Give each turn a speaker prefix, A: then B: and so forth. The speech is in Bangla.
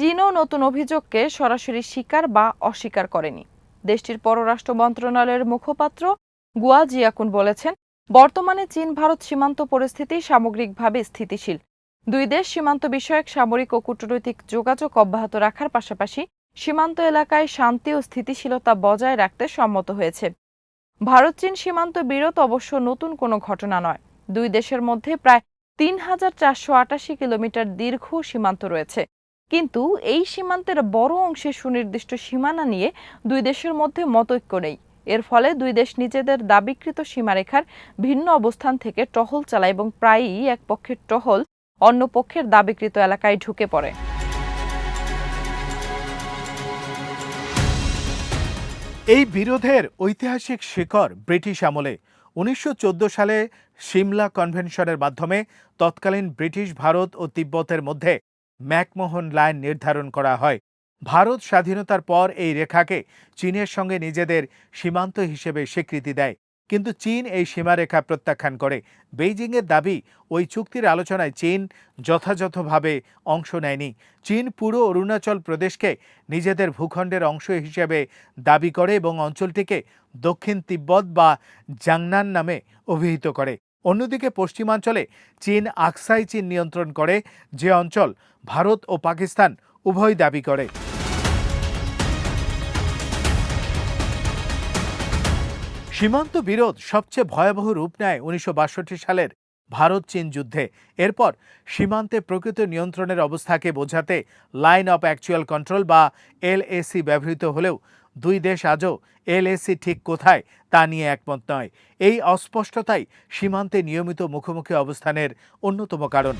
A: চীনও নতুন অভিযোগকে সরাসরি স্বীকার বা অস্বীকার করেনি। দেশটির পররাষ্ট্র মন্ত্রণালয়ের মুখপাত্র গুয়া জিয়াকুন বলেছেন, বর্তমানে চীন ভারত সীমান্ত পরিস্থিতি সামগ্রিকভাবে স্থিতিশীল। দুই দেশ সীমান্ত বিষয়ক সামরিক ও কূটনৈতিক যোগাযোগ অব্যাহত রাখার পাশাপাশি সীমান্ত এলাকায় শান্তি ও স্থিতিশীলতা বজায় রাখতে সম্মত হয়েছে। ভারত চীন সীমান্ত বিরোধ অবশ্য নতুন কোনো ঘটনা নয়। দুই দেশের মধ্যে প্রায় ৩,৪৮৮ কিলোমিটার দীর্ঘ সীমান্ত রয়েছে, কিন্তু এই সীমান্তের বড় অংশে সুনির্দিষ্ট সীমানা নিয়ে দুই দেশের মধ্যে মতৈক্য নেই। এর ফলে দুই দেশ নিজেদের দাবিকৃত সীমারেখার ভিন্ন অবস্থান থেকে টহল চালায় এবং প্রায়ই এক পক্ষের টহল অন্য পক্ষের দাবিকৃত এলাকায় ঢুকে পড়ে।
B: এই বিরোধের ঐতিহাসিক শিকড় ব্রিটিশ আমলে ১৯১৪ সালে সিমলা কনভেনশনের মাধ্যমে তৎকালীন ব্রিটিশ ভারত ও তিব্বতের মধ্যে ম্যাকমোহন লাইন নির্ধারণ করা হয়। ভারত স্বাধীনতার পর এই রেখাকে চীনের সঙ্গে নিজেদের সীমান্ত হিসেবে স্বীকৃতি দেয়, কিন্তু চীন এই সীমারেখা প্রত্যাখ্যান করে। বেইজিংয়ের দাবি, ওই চুক্তির আলোচনায় চীন যথাযথভাবে অংশ নেয়নি। চীন পুরো অরুণাচল প্রদেশকে নিজেদের ভূখণ্ডের অংশ হিসেবে দাবি করে এবং অঞ্চলটিকে দক্ষিণ তিব্বত বা জাংনান নামে অভিহিত করে। অন্যদিকে পশ্চিমাঞ্চলে চীন আকসাই চীন নিয়ন্ত্রণ করে, যে অঞ্চল ভারত ও পাকিস্তান উভয় দাবি করে। সীমান্ত বিরোধ সবচেয়ে ভয়াবহ রূপ নেয় ১৯৬২ সালের ভারত চীন যুদ্ধে। এরপর সীমান্তে প্রকৃত নিয়ন্ত্রণের অবস্থাকে বোঝাতে লাইন অফ অ্যাকচুয়াল কন্ট্রোল বা এলএসি ব্যবহৃত হলেও দুই দেশ আজও এলএসি ঠিক কোথায় তা নিয়ে একমত নয়। এই অস্পষ্টতাই সীমান্তে নিয়মিত মুখোমুখি অবস্থানের অন্যতম কারণ।